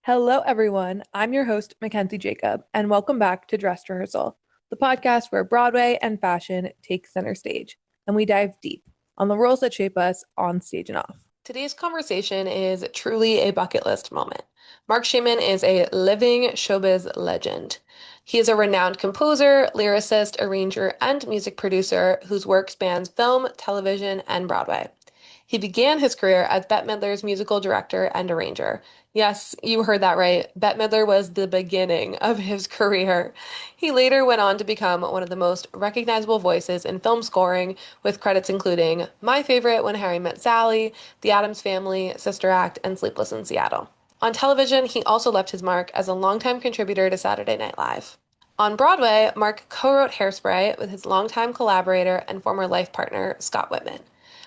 Hello, everyone. I'm your host, Mackenzie Jacob, and welcome back to Dress Rehearsal, the podcast where Broadway and fashion take center stage, and we dive deep on the roles that shape us on stage and off. Today's conversation is truly a bucket list moment. Marc Shaiman is a living showbiz legend. He is a renowned composer, lyricist, arranger, and music producer whose work spans film, television, and Broadway. He began his career as Bette Midler's musical director and arranger. Yes, you heard that right. Bette Midler was the beginning of his career. He later went on to become one of the most recognizable voices in film scoring, with credits including my favorite, When Harry Met Sally, The Addams Family, Sister Act, and Sleepless in Seattle. On television, he also left his mark as a longtime contributor to Saturday Night Live. On Broadway, Marc co-wrote Hairspray with his longtime collaborator and former life partner, Scott Wittman,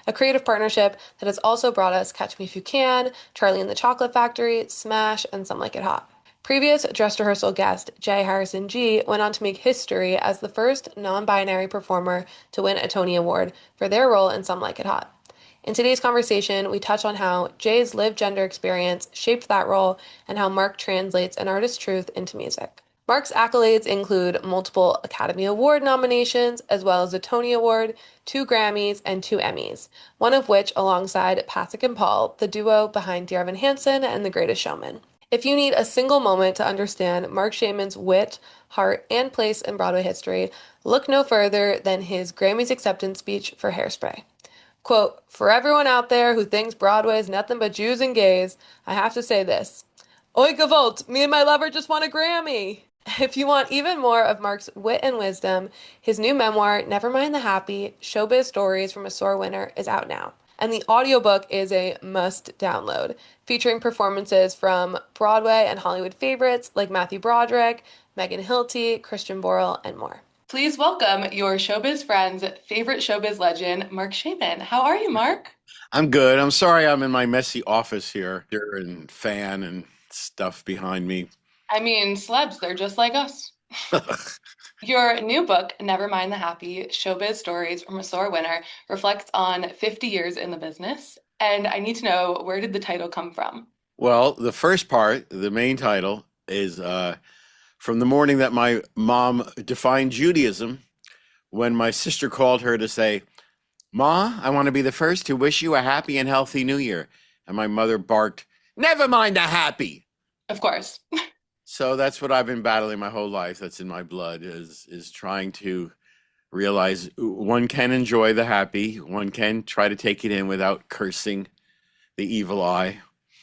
a creative partnership that has also brought us Catch Me If You Can, Charlie and the Chocolate Factory, Smash, and Some Like It Hot. Previous dress rehearsal guest J. Harrison G. went on to make history as the first non-binary performer to win a Tony Award for their role in Some Like It Hot. In today's conversation, we touch on how Jay's lived gender experience shaped that role and how Marc translates an artist's truth into music. Marc's accolades include multiple Academy Award nominations, as well as a Tony Award, 2 Grammys, and 2 Emmys, one of which alongside Pasek and Paul, the duo behind Dear Evan Hansen and The Greatest Showman. If you need a single moment to understand Marc Shaiman's wit, heart, and place in Broadway history, look no further than his Grammys acceptance speech for Hairspray. Quote, "For everyone out there who thinks Broadway is nothing but Jews and gays, I have to say this. Oi Gavolt, me and my lover just won a Grammy." If you want even more of Marc's wit and wisdom, his new memoir, Never Mind the Happy, Showbiz Stories from a Sore Winner, is out now. And the audiobook is a must download, featuring performances from Broadway and Hollywood favorites like Matthew Broderick, Megan Hilty, Christian Borle, and more. Please welcome your showbiz friend's favorite showbiz legend, Marc Shaiman. How are you, Marc? I'm good. I'm sorry I'm in my messy office here and fan and stuff behind me. I mean, celebs, they're just like us. Your new book, Never Mind the Happy, Showbiz Stories from a Sore Winner, reflects on 50 years in the business. And I need to know, where did the title come from? Well, the first part, the main title, is from the morning that my mom defined Judaism, when my sister called her to say, "Ma, I want to be the first to wish you a happy and healthy new year." And my mother barked, "Never mind the happy." Of course. So that's what I've been battling my whole life. That's in my blood, is trying to realize one can enjoy the happy, one can try to take it in without cursing the evil eye.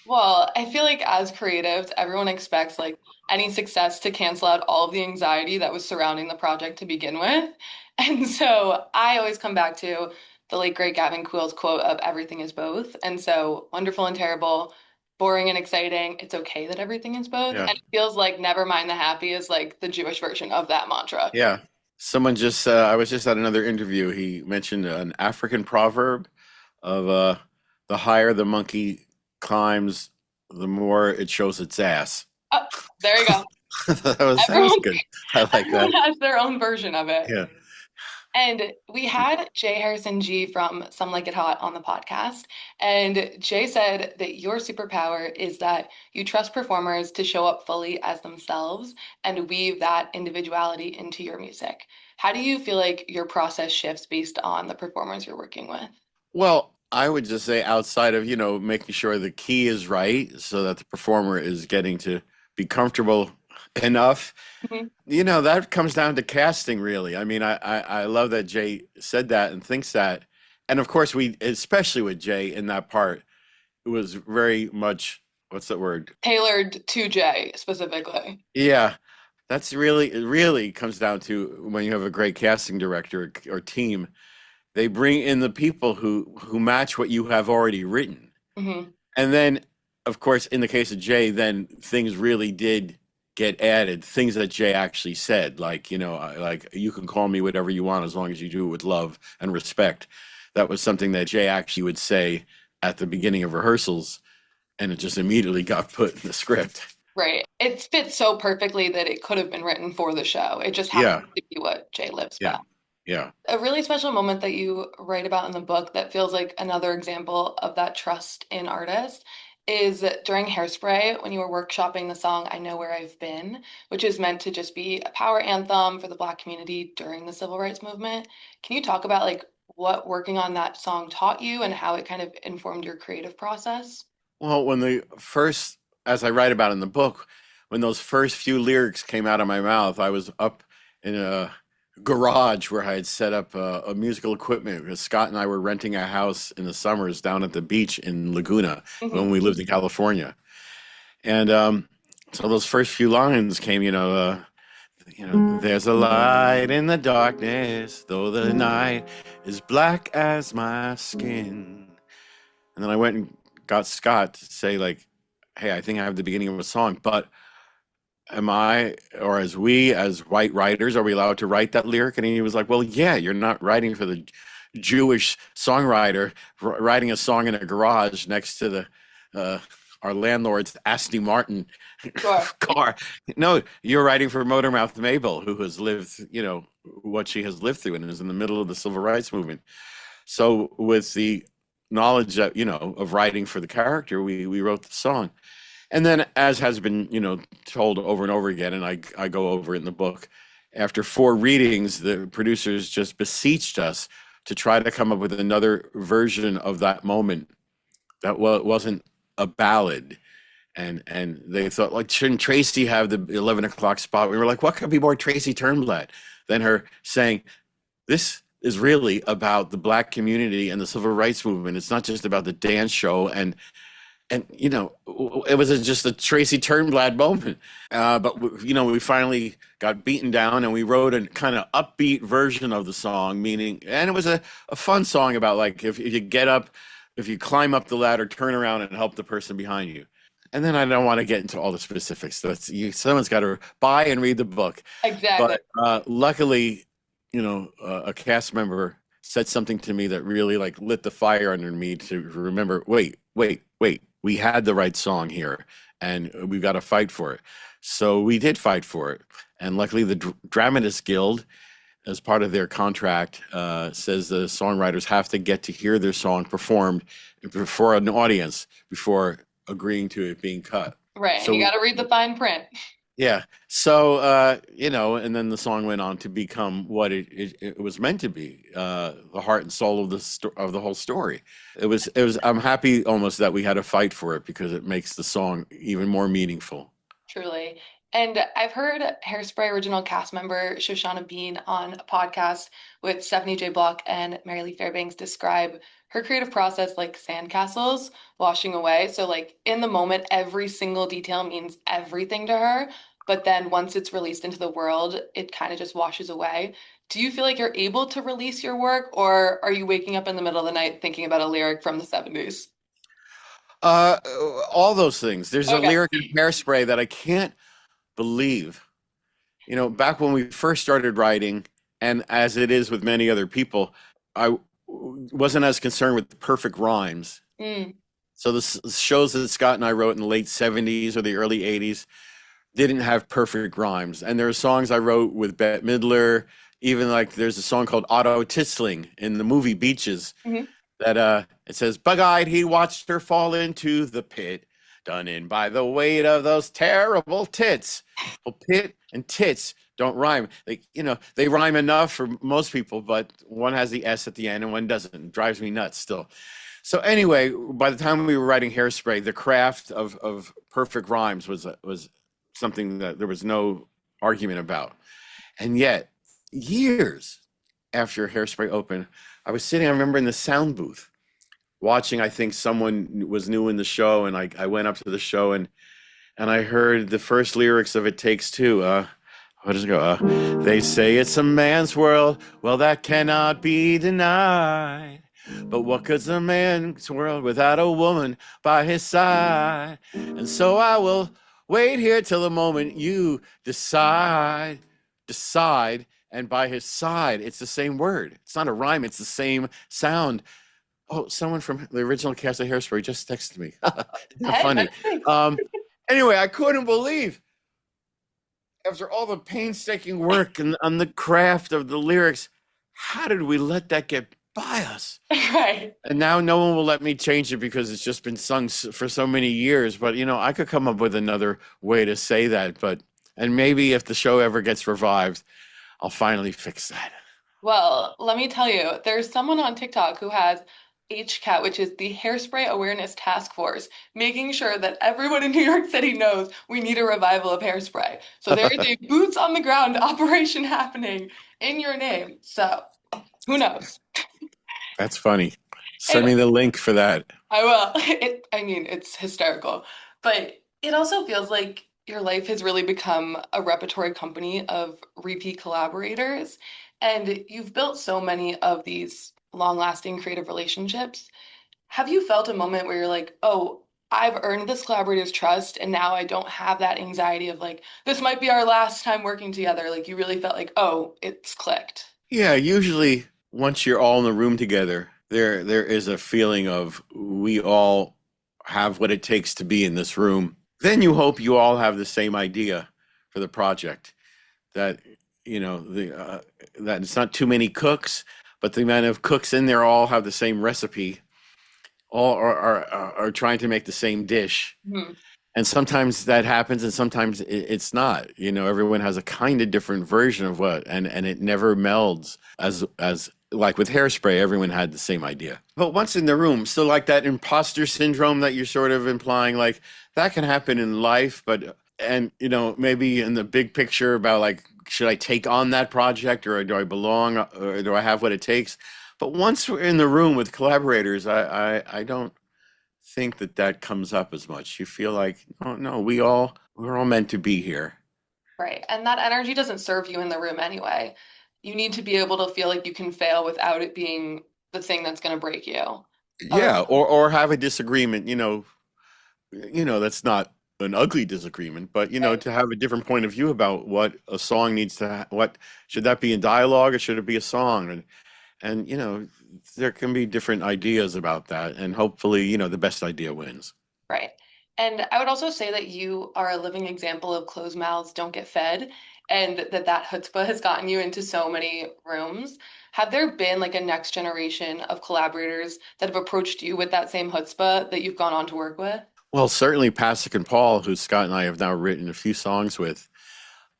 Well, I feel like as creatives, everyone expects like any success to cancel out all of the anxiety that was surrounding the project to begin with. And so I always come back to the late great Gavin Quill's quote of everything is both. And so wonderful and terrible, boring and exciting, it's okay that everything is both. Yeah. And it feels like never mind the happy is like the Jewish version of that mantra. Yeah. Someone just, I was just at another interview. He mentioned an African proverb of the higher the monkey climbs, the more it shows its ass. Oh, there you go. That was good. I like Everyone that. has their own version of it. Yeah. And we had J. Harrison G. from Some Like It Hot on the podcast. And Jay said that your superpower is that you trust performers to show up fully as themselves and weave that individuality into your music. How do you feel like your process shifts based on the performers you're working with? Well, I would just say outside of, making sure the key is right so that the performer is getting to be comfortable enough. Mhm. That comes down to casting, really. I mean, I love that Jay said that and thinks that. And of course, especially with Jay in that part, it was very much, what's that word? Tailored to Jay specifically. Yeah, it really comes down to when you have a great casting director or team, they bring in the people who match what you have already written. Mm-hmm. And then, of course, in the case of Jay, then things really did get added, things that Jay actually said, like, like, you can call me whatever you want as long as you do it with love and respect. That was something that Jay actually would say at the beginning of rehearsals, and it just immediately got put in the script. Right. It fits so perfectly that it could have been written for the show. It just happens to be what Jay lives by. Yeah. A really special moment that you write about in the book that feels like another example of that trust in artists is during Hairspray when you were workshopping the song I Know Where I've Been, which is meant to just be a power anthem for the Black community during the civil rights movement. Can you talk about like what working on that song taught you and how it kind of informed your creative process? Well, when the first, as I write about in the book, when those first few lyrics came out of my mouth, I was up in a garage where I had set up a musical equipment because Scott and I were renting a house in the summers down at the beach in Laguna when Hmm. we lived in California. And so those first few lines came, there's a light in the darkness, though the night is black as my skin. And then I went and got Scott to say, like, hey, I think I have the beginning of a song, but am I, or as we, as white writers, are we allowed to write that lyric? And he was like, well, yeah, you're not writing for the Jewish songwriter writing a song in a garage next to the our landlord's Aston Martin Sure. car. No, you're writing for Motormouth Mabel, who has lived, what she has lived through and is in the middle of the civil rights movement. So with the knowledge that, of writing for the character, we wrote the song. And then, as has been, told over and over again, and I go over it in the book, after 4 readings, the producers just beseeched us to try to come up with another version of that moment that wasn't a ballad. And they thought, like, shouldn't Tracy have the 11 o'clock spot? We were like, what could be more Tracy Turnblad than her saying, this is really about the Black community and the civil rights movement. It's not just about the dance show and it was just a Tracy Turnblad moment. But we finally got beaten down, and we wrote a kind of upbeat version of the song, and it was a fun song about, like, if you get up, if you climb up the ladder, turn around and help the person behind you. And then I don't want to get into all the specifics. Someone's got to buy and read the book. Exactly. But luckily, a cast member said something to me that really, like, lit the fire under me to remember, wait, we had the right song here, and we've got to fight for it. So we did fight for it. And luckily, the Dramatists Guild, as part of their contract, says the songwriters have to get to hear their song performed before an audience before agreeing to it being cut. Right. And you So got to read the fine print. yeah. So, and then the song went on to become what it was meant to be, the heart and soul of of the whole story. I'm happy almost that we had to fight for it because it makes the song even more meaningful. Truly. And I've heard Hairspray original cast member Shoshana Bean on a podcast with Stephanie J. Block and Mary Lee Fairbanks describe her creative process like sandcastles washing away. So, like, in the moment, every single detail means everything to her. But then once it's released into the world, it kind of just washes away. Do you feel like you're able to release your work, or are you waking up in the middle of the night thinking about a lyric from the 70s? Uh, all those things. There's a Okay. lyric in Hairspray that I can't believe. Back when we first started writing, and as it is with many other people, I wasn't as concerned with perfect rhymes. Mm, So the shows that Scott and I wrote in the late 70s or the early 80s didn't have perfect rhymes. And there are songs I wrote with Bette Midler, even like there's a song called Auto Titsling in the movie Beaches mhm. that it says, bug-eyed, he watched her fall into the pit, done in by the weight of those terrible tits. Well, pit and tits don't rhyme. They rhyme enough for most people, but one has the S at the end and one doesn't. It drives me nuts still. So anyway, by the time we were writing Hairspray, the craft of perfect rhymes was something that there was no argument about. And yet, years after Hairspray opened, I remember in the sound booth watching, I think someone was new in the show, and I went up to the show and I heard the first lyrics of It Takes Two. What does it go? They say it's a man's world. Well, that cannot be denied. But what good's a man's world without a woman by his side? And so I will wait here till the moment you decide. And by his side, it's the same word. It's not a rhyme. It's the same sound. Oh, someone from the original cast of Hairspray just texted me. Hey, Funny. that's Anyway, I couldn't believe, after all the painstaking work and on the craft of the lyrics, how did we let that get by us. Right. And now no one will let me change it because it's just been sung for so many years. But, I could come up with another way to say that. And maybe if the show ever gets revived, I'll finally fix that. Well, let me tell you, there's someone on TikTok who has HCAT, which is the Hairspray Awareness Task Force, making sure that everyone in New York City knows we need a revival of Hairspray. So there is a boots on the ground operation happening in your name. So who knows? That's funny. Send And me the link for that. I will. I mean, it's hysterical. But it also feels like your life has really become a repertory company of repeat collaborators. And you've built so many of these long-lasting creative relationships. Have you felt a moment where you're like, oh, I've earned this collaborator's trust, and now I don't have that anxiety of like, this might be our last time working together. Like you really felt like, oh, it's clicked. Yeah, usually once you're all in the room together, there is a feeling of we all have what it takes to be in this room. Then you hope you all have the same idea for the project. That that it's not too many cooks, but the amount of cooks in there all have the same recipe, all are trying to make the same dish. Mhm. And sometimes that happens and sometimes it's not. Everyone has a kind of different version of and it never melds as like with Hairspray, everyone had the same idea. But once in the room, so like that imposter syndrome that you're sort of implying, like that can happen in life, and maybe in the big picture about like, should I take on that project or do I belong or do I have what it takes? But once we're in the room with collaborators, I don't think that comes up as much. You feel like, oh no, we're all meant to be here. Right. And that energy doesn't serve you in the room anyway. You need to be able to feel like you can fail without it being the thing that's going to break you. Yeah, or have a disagreement, that's not an ugly disagreement, but Right. to have a different point of view about what a song needs to what should that be in dialogue or should it be a song? And there can be different ideas about that, and hopefully, the best idea wins. Right. And I would also say that you are a living example of closed mouths don't get fed, and that chutzpah has gotten you into so many rooms. Have there been like a next generation of collaborators that have approached you with that same chutzpah that you've gone on to work with? Well, certainly Pasek and Paul, who Scott and I have now written a few songs with,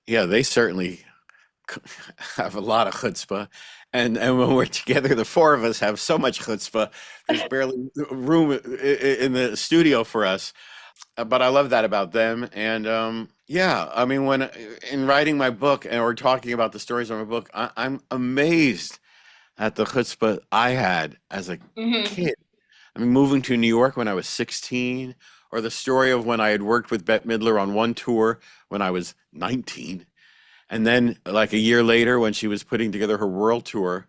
yeah, they certainly have a lot of chutzpah. And when we're together, the four of us have so much chutzpah, there's barely room in the studio for us. But I love that about them. And yeah, I mean, when in writing my book or talking about the stories of my book, I'm amazed at the chutzpah I had as a Hmm. kid. I mean, moving to New York when I was 16, or the story of when I had worked with Bette Midler on one tour when I was 19. And then, like a year later, when she was putting together her world tour,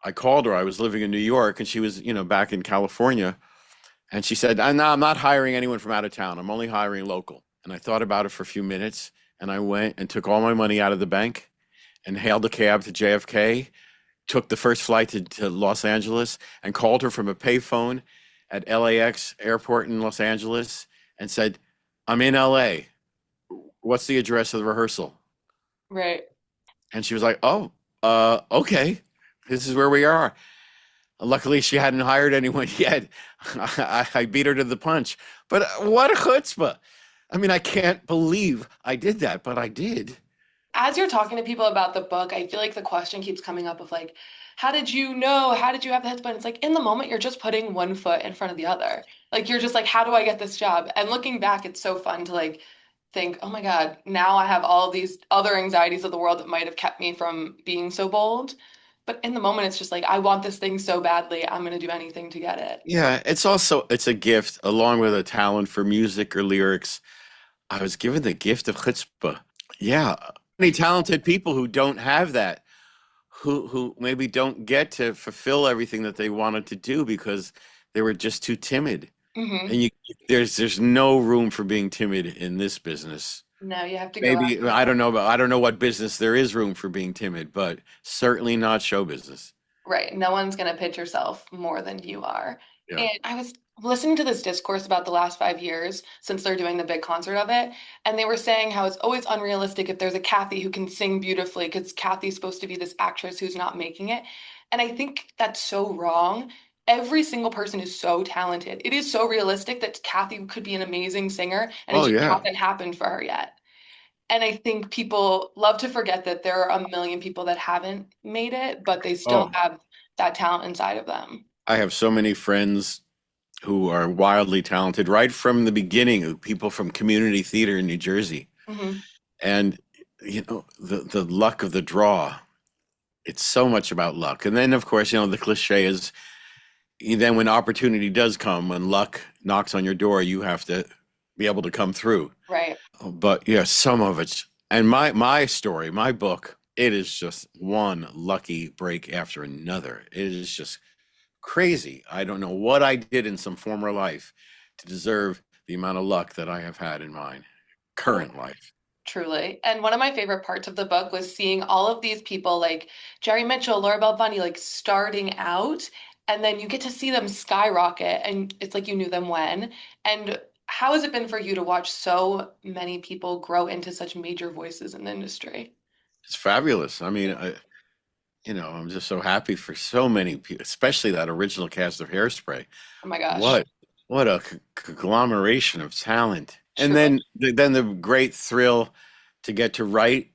I called her. I was living in New York and she was, back in California. And she said, no, I'm not hiring anyone from out of town. I'm only hiring local. And I thought about it for a few minutes and I went and took all my money out of the bank and hailed a cab to JFK, took the first flight to Los Angeles and called her from a payphone at LAX airport in Los Angeles and said, I'm in LA. What's the address of the rehearsal? Right. And she was like, oh, okay, this is where we are. Luckily, she hadn't hired anyone yet. I beat her to the punch. But what a chutzpah. I mean, I can't believe I did that, but I did. As you're talking to people about the book, I feel like the question keeps coming up of like, how did you know? How did you have the headspace? It's like in the moment, you're just putting one foot in front of the other. Like you're just like, how do I get this job? And looking back, it's so fun to like think, oh my God, now I have all of these other anxieties of the world that might have kept me from being so bold. But in the moment, it's just like, I want this thing so badly, I'm going to do anything to get it. Yeah, it's a gift along with a talent for music or lyrics. I was given the gift of chutzpah. Yeah, many talented people who don't have that, who maybe don't get to fulfill everything that they wanted to do because they were just too timid. Hmm. And there's no room for being timid in this business. No, you have to go Maybe after it. I don't know what business there is room for being timid, but certainly not show business. Right. No one's going to pitch yourself more than you are. Yeah. And I was listening to this discourse about the last 5 years since they're doing the big concert of it. And they were saying how it's always unrealistic if there's a Kathy who can sing beautifully because Kathy's supposed to be this actress who's not making it. And I think that's so wrong. Every single person is so talented. It is so realistic that Kathy could be an amazing singer, and it Oh just yeah. hasn't happened for her yet. And I think people love to forget that there are a million people that haven't made it, but they still Oh, have that talent inside of them. I have so many friends who are wildly talented right from the beginning, people from community theater in New Jersey. Hmm. And the luck of the draw, it's so much about luck. And then of course, the cliche is then when opportunity does come, when luck knocks on your door, you have to be able to come through. Right. But yeah, some of it's, and my story, my book, it is just one lucky break after another. It is just crazy. I don't know what I did in some former life to deserve the amount of luck that I have had in my current life. Truly. And one of my favorite parts of the book was seeing all of these people like Jerry Mitchell, Laura Bell Bunny, like starting out, and then you get to see them skyrocket, and it's like you knew them when. And how has it been for you to watch so many people grow into such major voices in the industry? It's fabulous. I mean, I'm just so happy for so many people, especially that original cast of Hairspray. Oh my gosh. What what a conglomeration of talent. And Truly. then the great thrill to get to write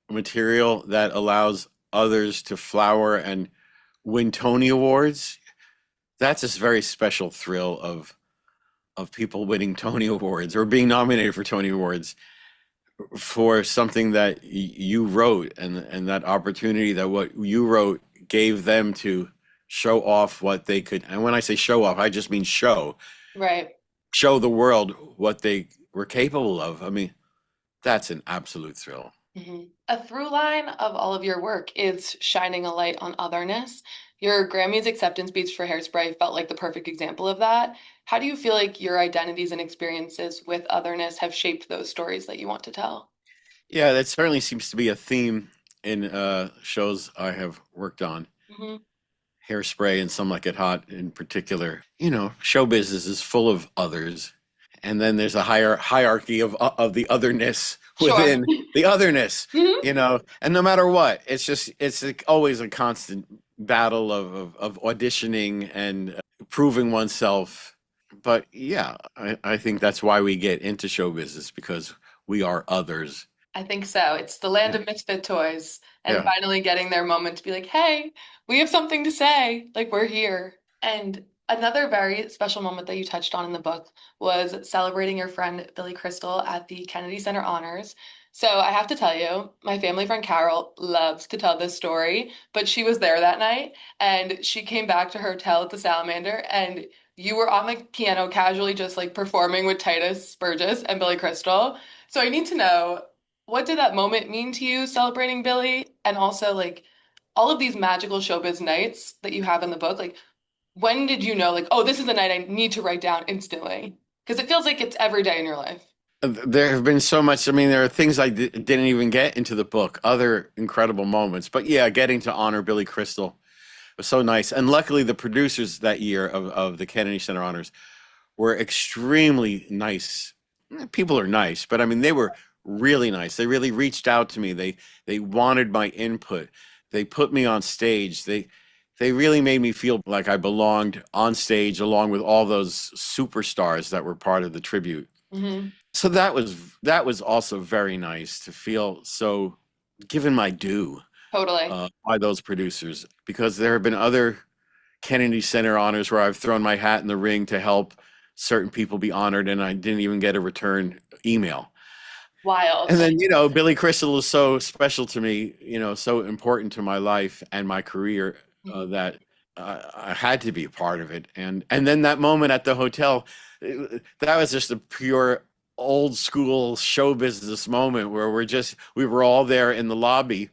material that allows others to flower and win Tony Awards. That's a very special thrill of people winning Tony Awards or being nominated for Tony Awards for something that you wrote, and that opportunity that what you wrote gave them to show off what they could. And when I say show off, I just mean Right. show the world what they were capable of. I mean, that's an absolute thrill. A through line of all of your work is shining a light on otherness. Your Grammys acceptance speech for Hairspray felt like the perfect example of that. How do you feel like your identities and experiences with otherness have shaped those stories that you want to tell? Yeah, that certainly seems to be a theme in shows I have worked on. Hmm. Hairspray and Some Like It Hot in particular. Show business is full of others, and then there's a higher hierarchy of the otherness Sure. within the otherness. Hmm. And no matter what, it's like always a constant battle of auditioning and proving oneself. But yeah, I think that's why we get into show business, because we are others. I think so. It's the land Yeah, of misfit toys and yeah. finally getting their moment to be like, hey, we have something to say. Like, we're here. And another very special moment that you touched on in the book was celebrating your friend Billy Crystal at the Kennedy Center Honors. So I have to tell you, my family friend Carol loves to tell this story, but she was there that night and she came back to her hotel at the Salamander, and you were on the piano casually just like performing with Titus Burgess and Billy Crystal. So I need to know, what did that moment mean to you celebrating Billy? And also, like, all of these magical showbiz nights that you have in the book, like, when did you know, like, oh, this is the night I need to write down instantly? Because it feels like it's every day in your life. There have been so much. I mean, there are things I didn't even get into the book, other incredible moments. But yeah, getting to honor Billy Crystal was so nice. And luckily, the producers that year of the Kennedy Center Honors were extremely nice. People are nice, but I mean, they were really nice. They really reached out to me. They wanted my input. They put me on stage. They really made me feel like I belonged on stage along with all those superstars that were part of the tribute. Hmm. So that was also very nice to feel so given my due Totally. by those producers, because there have been other Kennedy Center honors where I've thrown my hat in the ring to help certain people be honored, and I didn't even get a return email. And Wild. then, Billy Crystal is so special to me, so important to my life and my career, that I had to be a part of it. And then that moment at the hotel, that was just a pure old school show business moment where we were all there in the lobby,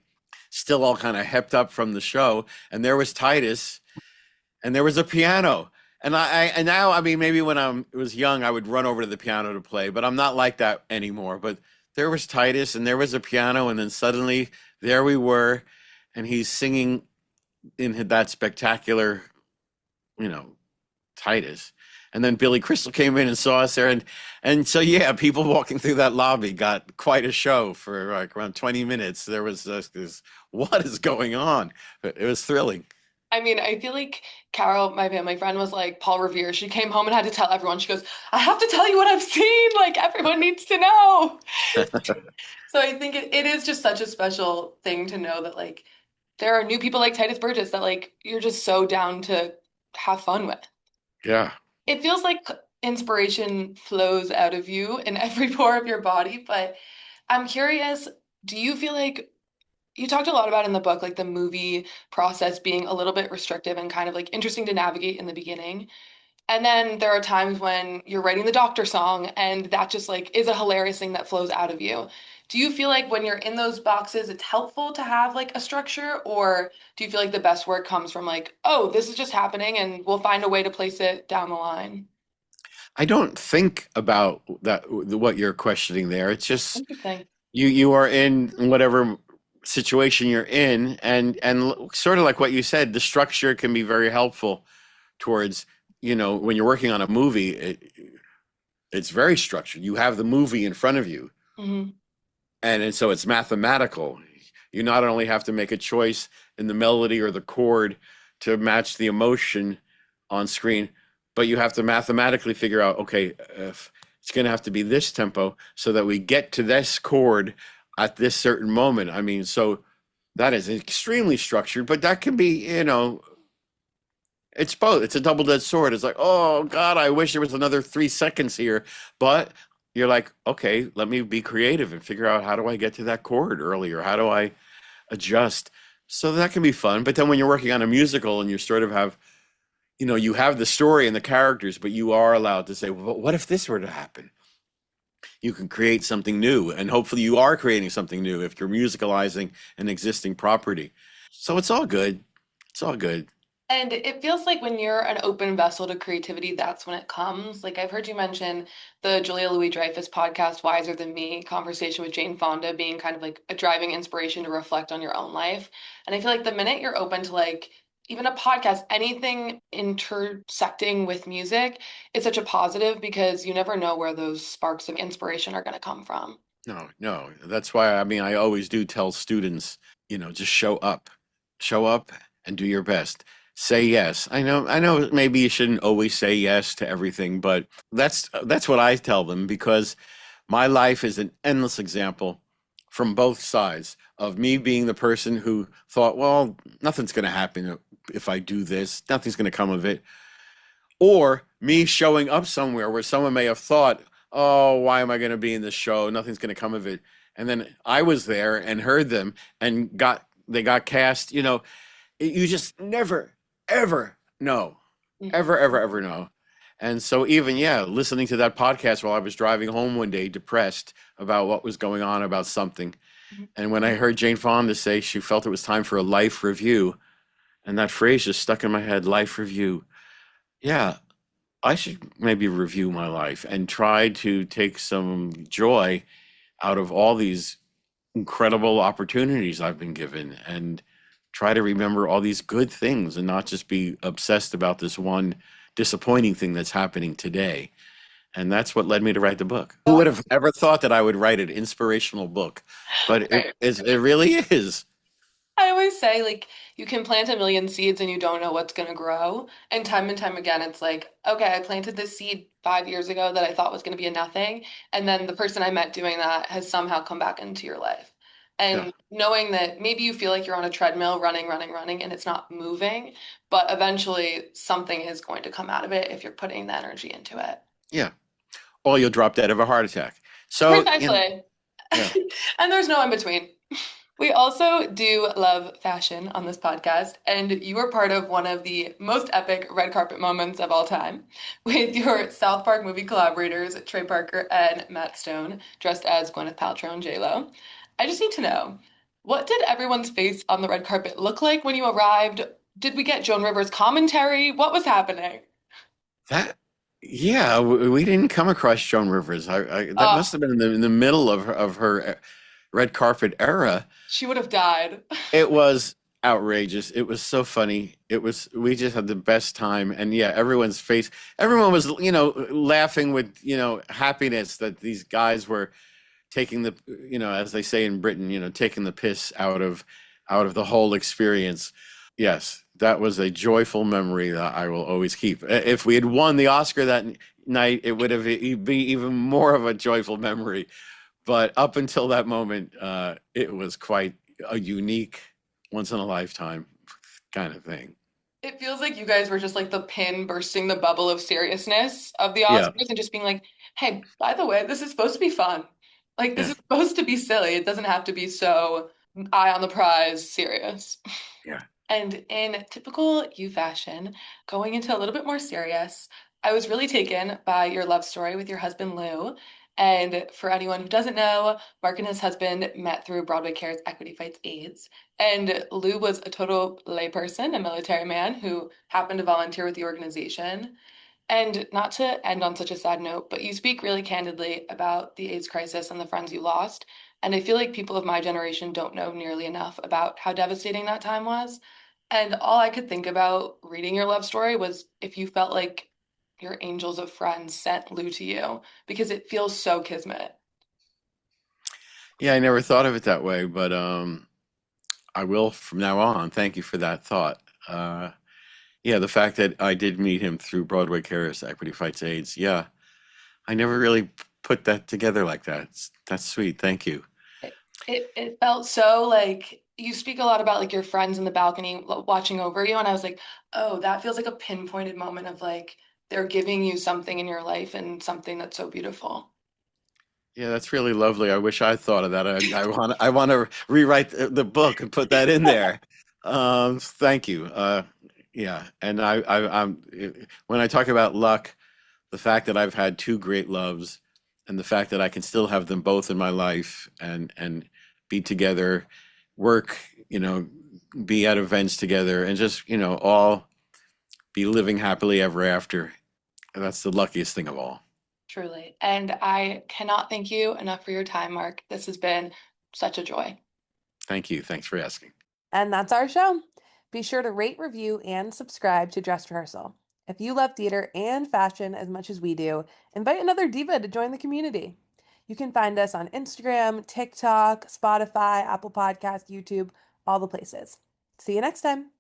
still all kind of hepped up from the show, and there was Titus, and there was a piano. And now, I mean, maybe when I was young, I would run over to the piano to play, but I'm not like that anymore. But there was Titus, and there was a piano, and then suddenly there we were, and he's singing in that spectacular, you know, Titus. And then Billy Crystal came in and saw us there, and so yeah, people walking through that lobby got quite a show for like around 20 minutes. There was this, what is going on? It was thrilling. I mean, I feel like Carol, my family friend, was like Paul Revere. She came home and had to tell everyone. She goes, I have to tell you what I've seen. Like, everyone needs to know. So I think it is just such a special thing to know that, like, there are new people like Titus Burgess that, like, you're just so down to have fun with. Yeah. It feels like inspiration flows out of you in every pore of your body, but I'm curious, do you feel like you talked a lot about in the book, like the movie process being a little bit restrictive and kind of like interesting to navigate in the beginning. And then there are times when you're writing the doctor song and that just like is a hilarious thing that flows out of you. Do you feel like when you're in those boxes, it's helpful to have like a structure, or do you feel like the best work comes from like, oh, this is just happening and we'll find a way to place it down the line? I don't think about that, what you're questioning there. It's just Interesting. you are in whatever situation you're in, and sort of like what you said, the structure can be very helpful towards, when you're working on a movie, it's very structured. You have the movie in front of you, Hmm. and so it's mathematical. You not only have to make a choice in the melody or the chord to match the emotion on screen, but you have to mathematically figure out, okay, if it's going to have to be this tempo so that we get to this chord at this certain moment. I mean, so that is extremely structured, but that can be, it's both. It's a double-edged sword. It's like, oh God, I wish there was another 3 seconds here. But you're like, okay, let me be creative and figure out, how do I get to that chord earlier? How do I adjust? So that can be fun. But then when you're working on a musical and you sort of have, you have the story and the characters, but you are allowed to say, well, what if this were to happen? You can create something new, and hopefully you are creating something new if you're musicalizing an existing property. So it's all good. It's all good. And it feels like when you're an open vessel to creativity, that's when it comes. Like I've heard you mention the Julia Louis-Dreyfus podcast, Wiser Than Me, conversation with Jane Fonda being kind of like a driving inspiration to reflect on your own life. And I feel like the minute you're open to like even a podcast, anything intersecting with music, it's such a positive because you never know where those sparks of inspiration are going to come from. No, no. That's why, I mean, I always do tell students, just show up and do your best. Say yes. I know maybe you shouldn't always say yes to everything, but that's what I tell them, because my life is an endless example from both sides of me being the person who thought, well, nothing's going to happen if I do this, nothing's going to come of it, or me showing up somewhere where someone may have thought, oh, why am I going to be in this show? Nothing's going to come of it. And then I was there and heard them and they got cast. You just never, ever know, ever, ever, ever know. And so even, yeah, listening to that podcast while I was driving home one day, depressed about what was going on about something. And when I heard Jane Fonda say she felt it was time for a life review, and that phrase just stuck in my head, life review. Yeah, I should maybe review my life and try to take some joy out of all these incredible opportunities I've been given, and try to remember all these good things and not just be obsessed about this one disappointing thing that's happening today. And that's what led me to write the book. Who would have ever thought that I would write an inspirational book? But it really is. I always say, like, you can plant a million seeds and you don't know what's going to grow. And time again, it's like, okay, I planted this seed 5 years ago that I thought was going to be a nothing. And then the person I met doing that has somehow come back into your life. Yeah. And knowing that maybe you feel like you're on a treadmill running, running, running, and it's not moving, but eventually something is going to come out of it if you're putting the energy into it. Yeah. Or you'll drop dead of a heart attack. So, Precisely. yeah. And there's no in between. We also do love fashion on this podcast, and you were part of one of the most epic red carpet moments of all time with your South Park movie collaborators, Trey Parker and Matt Stone, dressed as Gwyneth Paltrow and J-Lo. I just need to know, what did everyone's face on the red carpet look like when you arrived? Did we get Joan Rivers commentary? What was happening? That, yeah, we didn't come across Joan Rivers. That Oh, must have been in the middle of her red carpet era. she would have died. It was outrageous. It was so funny. We just had the best time. And yeah, everyone was, laughing with, happiness that these guys were taking the, as they say in Britain, taking the piss out of the whole experience. Yes, that was a joyful memory that I will always keep. If we had won the Oscar that night, it would have be even more of a joyful memory. But up until that moment, it was quite a unique, once in a lifetime kind of thing. It feels like you guys were just like the pin bursting the bubble of seriousness of the Yeah, Oscars and just being like, hey, by the way, this is supposed to be fun. Like, this yeah, is supposed to be silly. It doesn't have to be so eye on the prize serious. yeah. And in typical you fashion, going into a little bit more serious, I was really taken by your love story with your husband Lou. And for anyone who doesn't know, Mark and his husband met through Broadway Cares Equity Fights AIDS. And Lou was a total layperson, a military man who happened to volunteer with the organization. And not to end on such a sad note, but you speak really candidly about the AIDS crisis and the friends you lost. And I feel like people of my generation don't know nearly enough about how devastating that time was. And all I could think about reading your love story was if you felt like your angels of friends sent Lou to you, because it feels so kismet. Yeah, I never thought of it that way, but I will from now on. Thank you for that thought. Yeah, the fact that I did meet him through Broadway Cares Equity Fights AIDS. Yeah, I never really put that together like that. That's sweet. Thank you. It felt so like you speak a lot about like your friends in the balcony watching over you, and I was like, oh, that feels like a pinpointed moment of like they're giving you something in your life and something that's so beautiful. Yeah, that's really lovely. I wish I thought of that. I want to rewrite the book and put that in there. Thank you. Yeah, and when I talk about luck, the fact that I've had two great loves, and the fact that I can still have them both in my life, and be together, work, be at events together, and just all be living happily ever after. That's the luckiest thing of all. Truly. And I cannot thank you enough for your time, Mark. This has been such a joy. Thank you. Thanks for asking. And that's our show. Be sure to rate, review, and subscribe to Dress Rehearsal. If you love theater and fashion as much as we do, invite another diva to join the community. You can find us on Instagram, TikTok, Spotify, Apple Podcasts, YouTube, all the places. See you next time.